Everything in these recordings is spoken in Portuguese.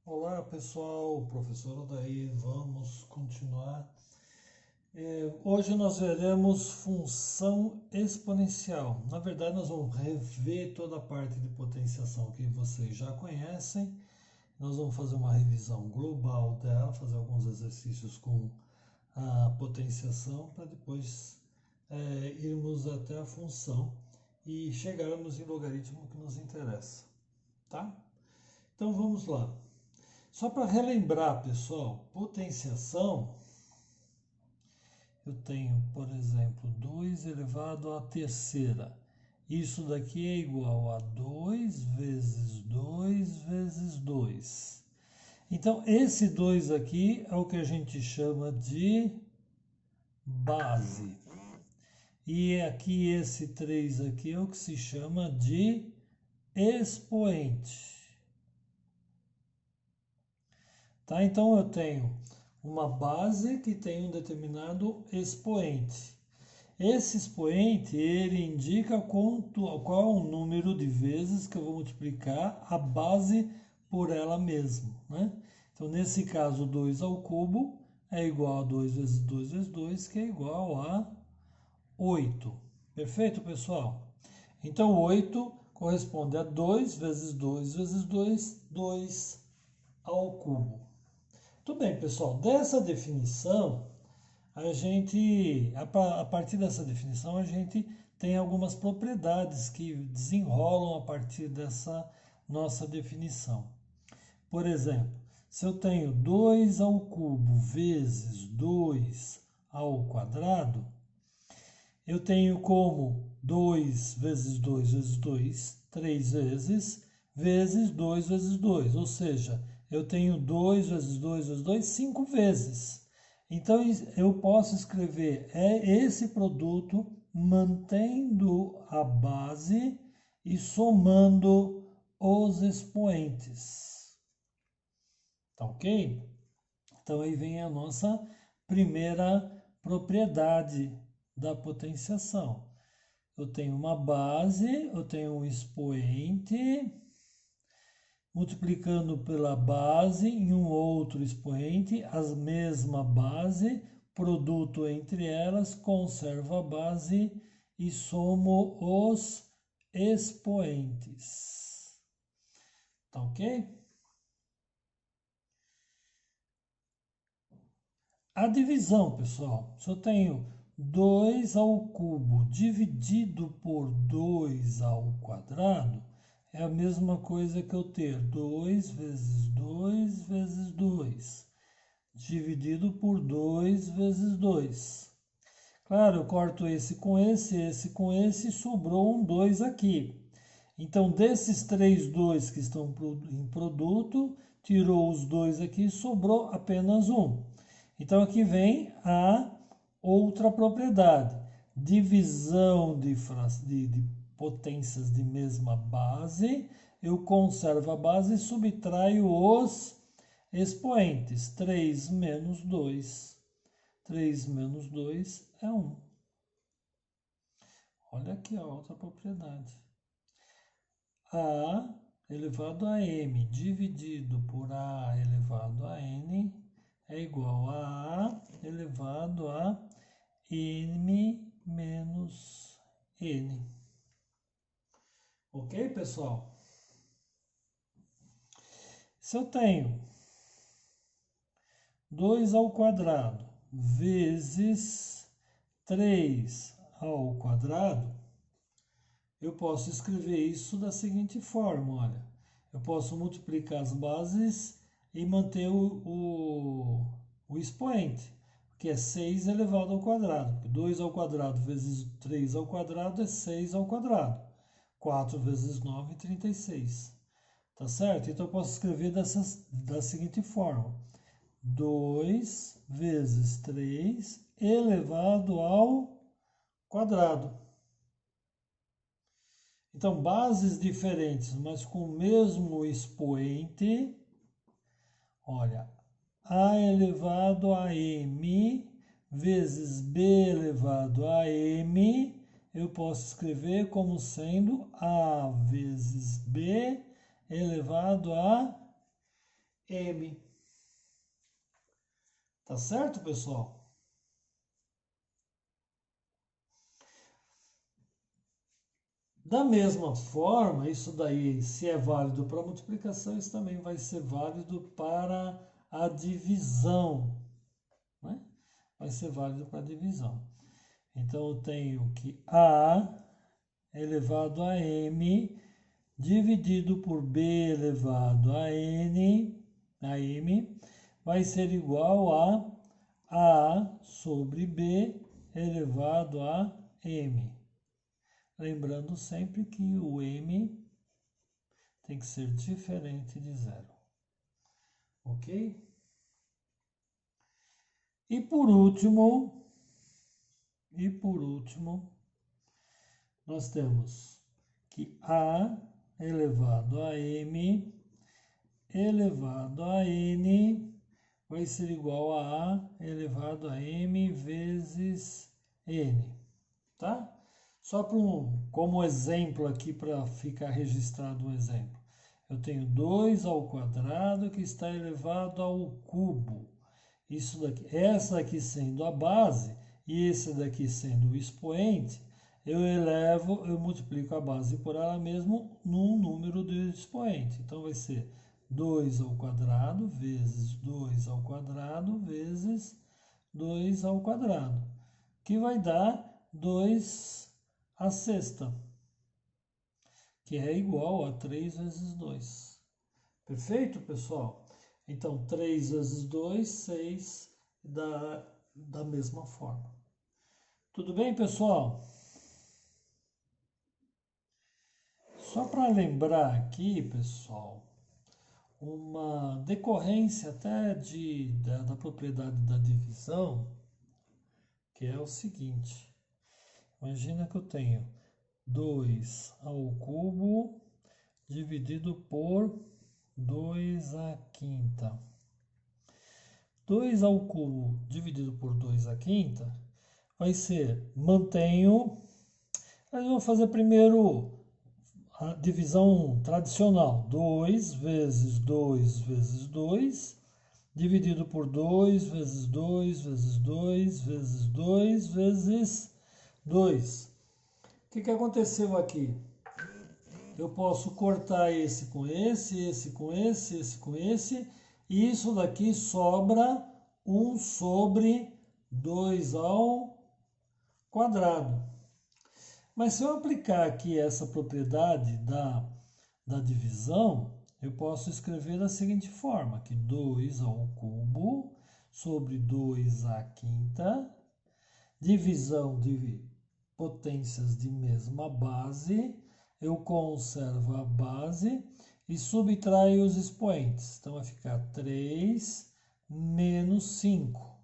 Olá pessoal, professor Odair, vamos continuar. Hoje nós veremos função exponencial. Na verdade, nós vamos rever toda a parte de potenciação que vocês já conhecem. Nós vamos fazer uma revisão global dela, fazer alguns exercícios com a potenciação para depois irmos até a função e chegarmos em logaritmo que nos interessa, tá? Então vamos lá. Só para relembrar, pessoal, potenciação, eu tenho, por exemplo, 2 elevado à terceira. Isso daqui é igual a 2 vezes 2 vezes 2. Então, esse 2 aqui é o que a gente chama de base. E aqui, esse 3 aqui é o que se chama de expoente. Tá? Então, eu tenho uma base que tem um determinado expoente. Esse expoente, ele indica qual é o número de vezes que eu vou multiplicar a base por ela mesma, né? Então, nesse caso, 2 ao cubo é igual a 2 vezes 2 vezes 2, que é igual a 8. Perfeito, pessoal? Então, 8 corresponde a 2 vezes 2 vezes 2, 2 ao cubo. Tudo bem, pessoal. Dessa definição, a partir dessa definição, a gente tem algumas propriedades que desenrolam a partir dessa nossa definição. Por exemplo, se eu tenho 2 ao cubo vezes 2 ao quadrado, eu tenho como 2 vezes 2 vezes 2, 3 vezes 2 vezes 2, ou seja, eu tenho 2 vezes 2 vezes 2, 5 vezes. Então, eu posso escrever esse produto mantendo a base e somando os expoentes. Tá ok? Então, aí vem a nossa primeira propriedade da potenciação. Eu tenho uma base, eu tenho um expoente, multiplicando pela base em um outro expoente, a mesma base, produto entre elas, conservo a base e somo os expoentes. Tá ok? A divisão, pessoal, se eu tenho 2 ao cubo dividido por 2 ao quadrado, é a mesma coisa que eu ter 2 vezes 2 vezes 2, dividido por 2 vezes 2. Claro, eu corto esse com esse, sobrou um 2 aqui. Então, desses 3 2 que estão em produto, tirou os 2 aqui, sobrou apenas um. Então, aqui vem a outra propriedade. Divisão de potências de mesma base. Eu conservo a base e subtraio os expoentes. 3 menos 2. 3 menos 2 é 1. Olha aqui a outra propriedade. A elevado a m dividido por A elevado a n é igual a A elevado a m menos n. Ok, pessoal? Se eu tenho 2 ao quadrado vezes 3 ao quadrado, eu posso escrever isso da seguinte forma, olha. Eu posso multiplicar as bases e manter o expoente, que é 6 elevado ao quadrado. Porque 2 ao quadrado vezes 3 ao quadrado é 6 ao quadrado. 4 vezes 9 é 36. Tá certo? Então eu posso escrever da seguinte forma. 2 vezes 3 elevado ao quadrado. Então, bases diferentes, mas com o mesmo expoente. Olha, A elevado a m vezes B elevado a m, eu posso escrever como sendo A vezes B elevado a m. Tá certo, pessoal? Da mesma forma, isso daí, se é válido para multiplicação, isso também vai ser válido para a divisão, né? Vai ser válido para a divisão. Então, eu tenho que A elevado a M dividido por B elevado a N, a M, vai ser igual a sobre B elevado a M. Lembrando sempre que o M tem que ser diferente de zero. Ok? E por último, nós temos que A elevado a M elevado a N vai ser igual a elevado a M vezes N, tá? Só como exemplo aqui, para ficar registrado um exemplo. Eu tenho 2 ao quadrado que está elevado ao cubo. Isso daqui, essa aqui sendo a base e esse daqui sendo o expoente, eu multiplico a base por ela mesmo num número de expoente. Então vai ser 2 ao quadrado vezes 2 ao quadrado vezes 2 ao quadrado, que vai dar 2 à sexta, que é igual a 3 vezes 2. Perfeito, pessoal? Então, 3 vezes 2, 6, da mesma forma. Tudo bem, pessoal? Só para lembrar aqui, pessoal, uma decorrência até da propriedade da divisão, que é o seguinte. Imagina que eu tenho 2 ao cubo dividido por 2 à quinta. 2 ao cubo dividido por 2 à quinta vai ser, mantenho, mas eu vou fazer primeiro a divisão tradicional. 2 vezes 2 vezes 2, dividido por 2 vezes 2 vezes 2 vezes 2 vezes 2. O que aconteceu aqui? Eu posso cortar esse com esse, esse com esse, esse com esse, e isso daqui sobra 1 sobre 2 ao quadrado. Mas se eu aplicar aqui essa propriedade da divisão, eu posso escrever da seguinte forma, que 2 ao cubo sobre 2 à quinta, divisão de potências de mesma base, eu conservo a base e subtraio os expoentes. Então vai ficar 3 menos 5.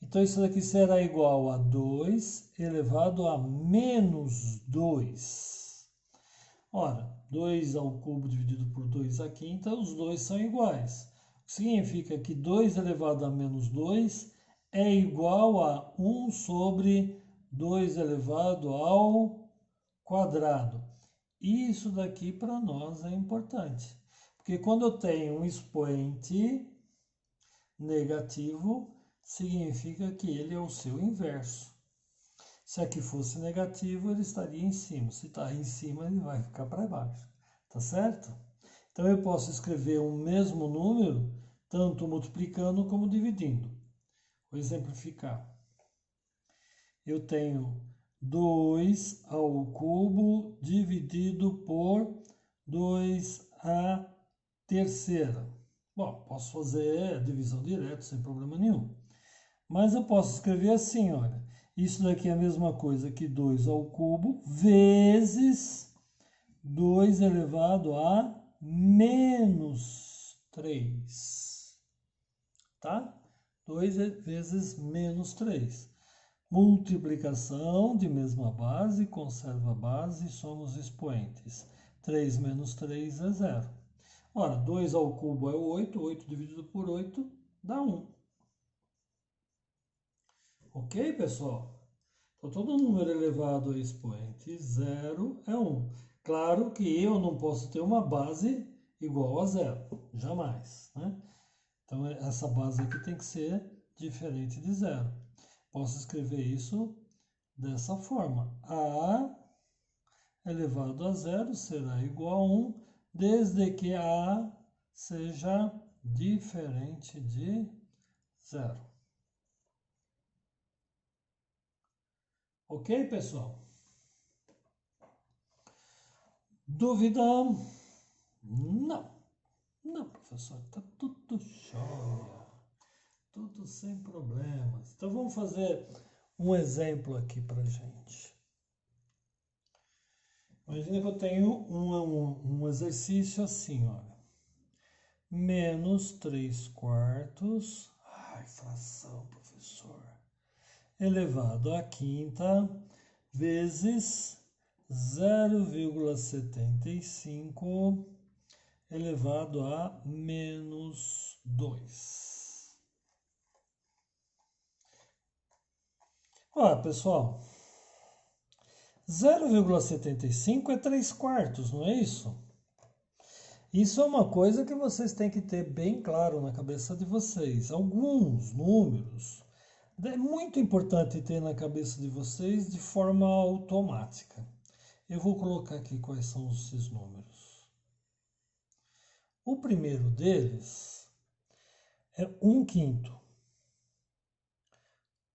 Então isso daqui será igual a 2 elevado a menos 2. Ora, 2 ao cubo dividido por 2 à quinta, os dois são iguais. Significa que 2 elevado a menos 2 é igual a 1 sobre 2 elevado ao quadrado. Isso daqui para nós é importante, porque quando eu tenho um expoente negativo, significa que ele é o seu inverso. Se aqui fosse negativo, ele estaria em cima. Se está em cima, ele vai ficar para baixo. Tá certo? Então eu posso escrever um mesmo número, tanto multiplicando como dividindo. Vou exemplificar. Eu tenho 2 ao cubo dividido por 2 à terceira. Bom, posso fazer a divisão direta sem problema nenhum. Mas eu posso escrever assim, olha. Isso daqui é a mesma coisa que 2 ao cubo vezes 2 elevado a menos 3. Tá? 2 vezes menos 3. Multiplicação de mesma base, conserva a base e somos expoentes. 3 menos 3 é 0. Ora, 2 ao cubo é 8, 8 dividido por 8 dá 1. Ok, pessoal? Então, todo número elevado a expoente 0 é 1. Claro que eu não posso ter uma base igual a zero, jamais, né? Então, essa base aqui tem que ser diferente de zero. Posso escrever isso dessa forma. A elevado a zero será igual a 1, desde que A seja diferente de zero. Ok, pessoal? Dúvida? Não. Não, professor, está tudo jóia. Tudo sem problemas. Então, vamos fazer um exemplo aqui para gente. Imagina que eu tenho um exercício assim, olha. Menos 3 quartos. Ai, fração, professor. Elevado à quinta vezes 0,75 elevado a menos 2. Olha, pessoal, 0,75 é 3 quartos, não é isso? Isso é uma coisa que vocês têm que ter bem claro na cabeça de vocês. Alguns números é muito importante ter na cabeça de vocês de forma automática. Eu vou colocar aqui quais são esses números. O primeiro deles é 1/5.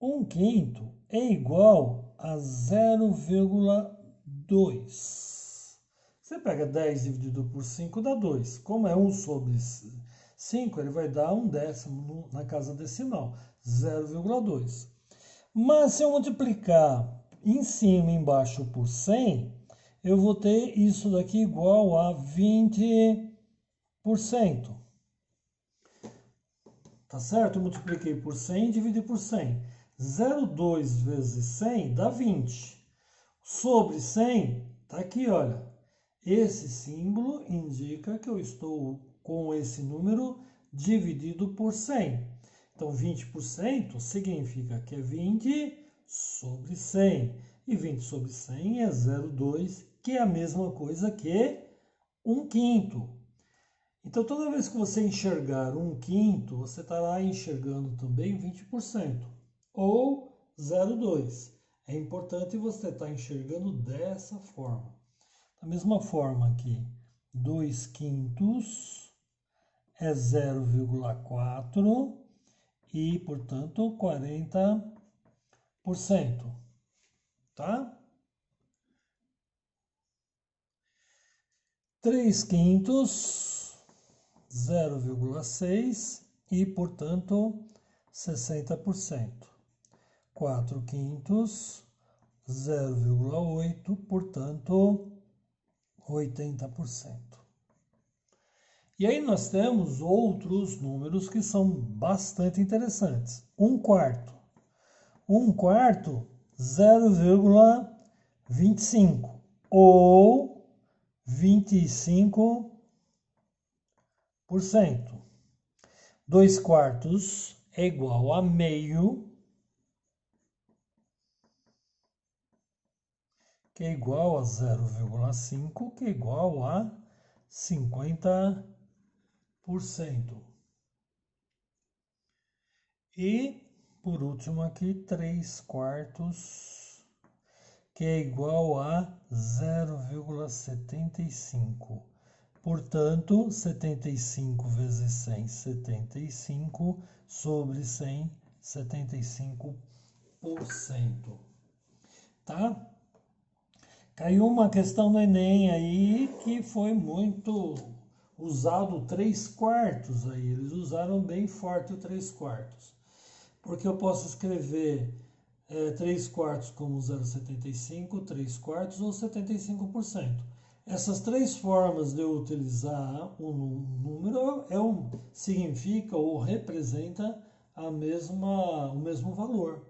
1/5 é igual a 0,2. Você pega 10 dividido por 5 dá 2. Como é 1 sobre 5, ele vai dar 1/10 na casa decimal, 0,2. Mas se eu multiplicar em cima e embaixo por 100, eu vou ter isso daqui igual a 20%. Tá certo? Eu multipliquei por 100 e dividi por 100. 0,2 vezes 100 dá 20. Sobre 100, tá aqui, olha. Esse símbolo indica que eu estou com esse número dividido por 100. Então, 20% significa que é 20 sobre 100. E 20 sobre 100 é 0,2, que é a mesma coisa que 1/5. Então, toda vez que você enxergar 1/5, você estará enxergando também 20%. Ou 0,2. É importante você estar enxergando dessa forma. Da mesma forma que 2/5 é 0,4 e, portanto, 40%. Tá? 3/5, 0,6 e, portanto, 60%. 4/5, 0,8, portanto, 80%. E aí nós temos outros números que são bastante interessantes. 1/4. 1/4, 0,25 ou 25%. 2/4 é igual a meio, que é igual a 0,5, que é igual a 50%. E, por último aqui, 3/4, que é igual a 0,75. Portanto, 75 vezes 100, 75 sobre 100, 75%. Tá? Caiu uma questão no Enem aí que foi muito usado 3/4 aí. Eles usaram bem forte o 3/4. Porque eu posso escrever 3/4 como 0,75, 3/4 ou 75%. Essas três formas de eu utilizar um número significa ou representa o mesmo valor.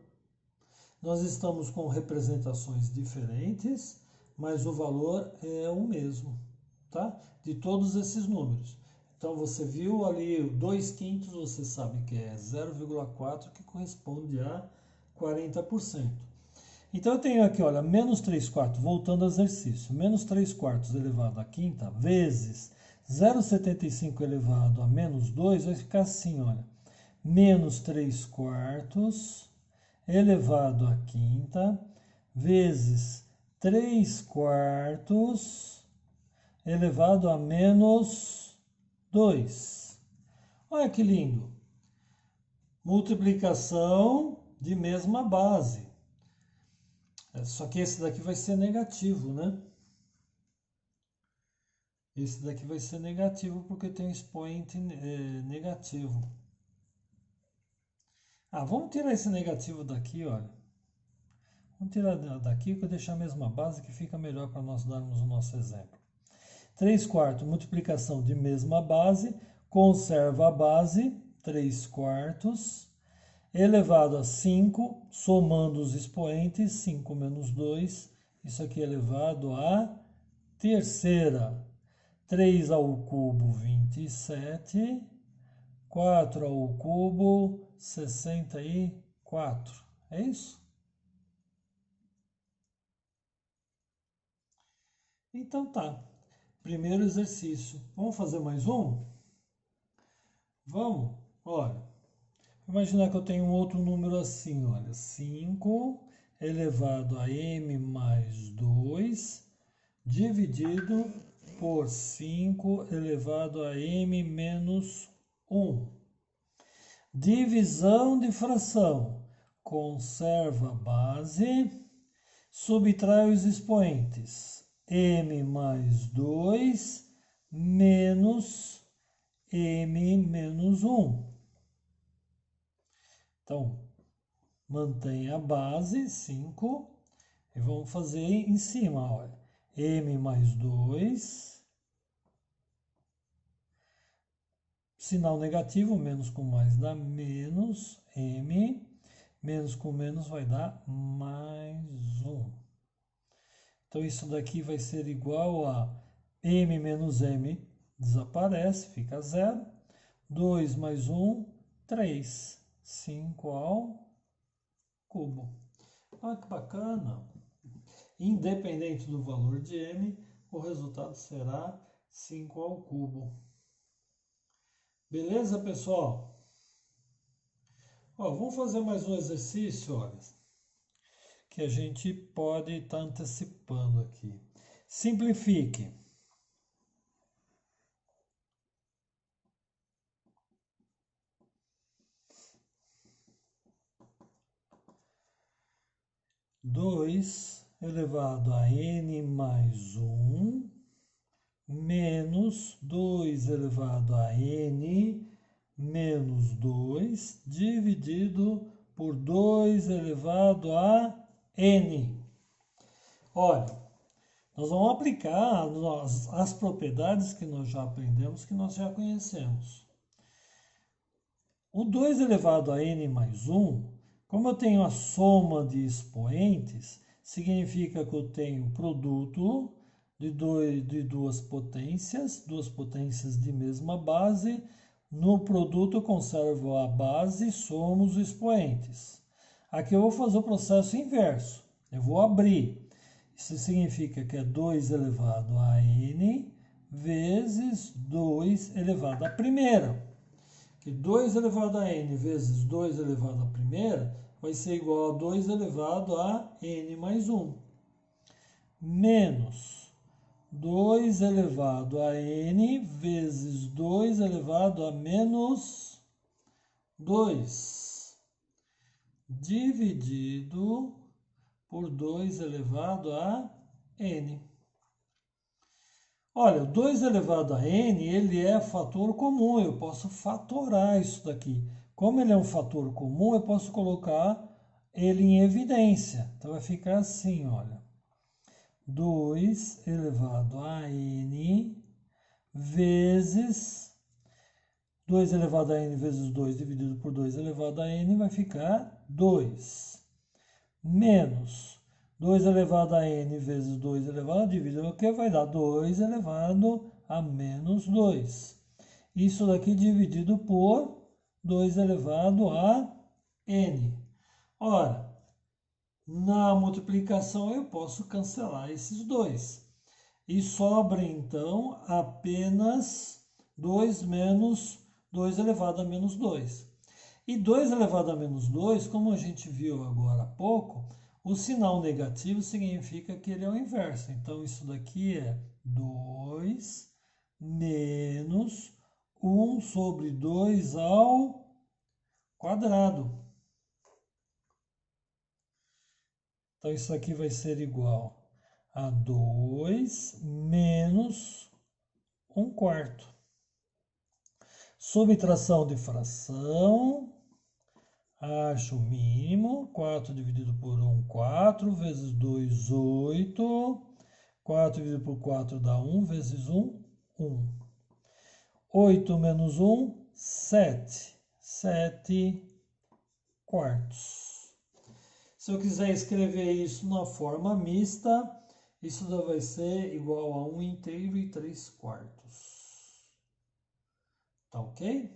Nós estamos com representações diferentes, mas o valor é o mesmo, tá? De todos esses números. Então, você viu ali 2/5, você sabe que é 0,4, que corresponde a 40%. Então, eu tenho aqui, olha, menos 3/4, voltando ao exercício, menos 3/4 elevado à quinta, vezes 0,75 elevado a menos 2 vai ficar assim, olha. Menos 3 quartos elevado à quinta vezes 3 quartos elevado a menos 2. Olha que lindo! Multiplicação de mesma base. Só que esse daqui vai ser negativo, né? Esse daqui vai ser negativo porque tem um expoente negativo. Vamos tirar esse negativo daqui, olha. Vamos tirar daqui que eu deixar a mesma base que fica melhor para nós darmos o nosso exemplo. 3 quartos, multiplicação de mesma base, conserva a base, 3 quartos, elevado a 5, somando os expoentes, 5 menos 2, isso aqui é elevado à terceira. 3 ao cubo, 27, 4 ao cubo, 64. É isso? Então tá. Primeiro exercício. Vamos fazer mais um? Vamos? Olha. Imaginar que eu tenho um outro número assim, olha. 5 elevado a m mais 2 dividido por 5 elevado a m menos 1. Divisão de fração. Conserva a base, subtrai os expoentes. M mais 2 menos m menos 1. Então, mantém a base, 5, e vamos fazer em cima, olha. M mais 2, sinal negativo, menos com mais dá menos, M, menos com menos vai dar mais 1. Então, isso daqui vai ser igual a m menos m, desaparece, fica 0. 2 mais 1, 3. 5 ao cubo. Olha que bacana! Independente do valor de m, o resultado será 5 ao cubo. Beleza, pessoal? Vamos fazer mais um exercício, olha, que a gente pode estar antecipando aqui. Simplifique. Dois elevado a n mais 1 menos 2 elevado a n menos 2 dividido por 2 elevado a n. Olha, nós vamos aplicar as propriedades que nós já aprendemos, que nós já conhecemos. O 2 elevado a n mais 1, como eu tenho a soma de expoentes, significa que eu tenho produto de duas potências de mesma base. No produto eu conservo a base, somo os expoentes. Aqui eu vou fazer o processo inverso. Eu vou abrir. Isso significa que é 2 elevado a n vezes 2 elevado à primeira. Que 2 elevado a n vezes 2 elevado à primeira vai ser igual a 2 elevado a n mais 1. Menos 2 elevado a n vezes 2 elevado a menos 2. Dividido por 2 elevado a n. Olha, 2 elevado a n, ele é fator comum, eu posso fatorar isso daqui. Como ele é um fator comum, eu posso colocar ele em evidência. Então, vai ficar assim, olha. 2 elevado a n vezes 2 elevado a n vezes 2 dividido por 2 elevado a n vai ficar 2. Menos 2 elevado a n vezes 2 elevado a dividido o que vai dar 2 elevado a menos 2. Isso daqui dividido por 2 elevado a n. Ora, na multiplicação eu posso cancelar esses dois. E sobra, então, apenas 2 menos 2 elevado a menos 2. E 2 elevado a menos 2, como a gente viu agora há pouco, o sinal negativo significa que ele é o inverso. Então, isso daqui é 2 menos 1 sobre 2 ao quadrado. Então, isso aqui vai ser igual a 2 menos 1 quarto. Subtração de fração, acho o mínimo, 4 dividido por 1, 4, vezes 2, 8, 4 dividido por 4 dá 1, vezes 1, 1. 8 menos 1, 7, 7 quartos. Se eu quiser escrever isso na forma mista, isso vai ser igual a 1 inteiro e 3 quartos. Tá ok?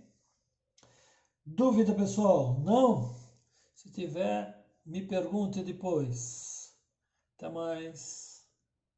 Dúvida, pessoal? Não? Se tiver, me pergunte depois. Até mais.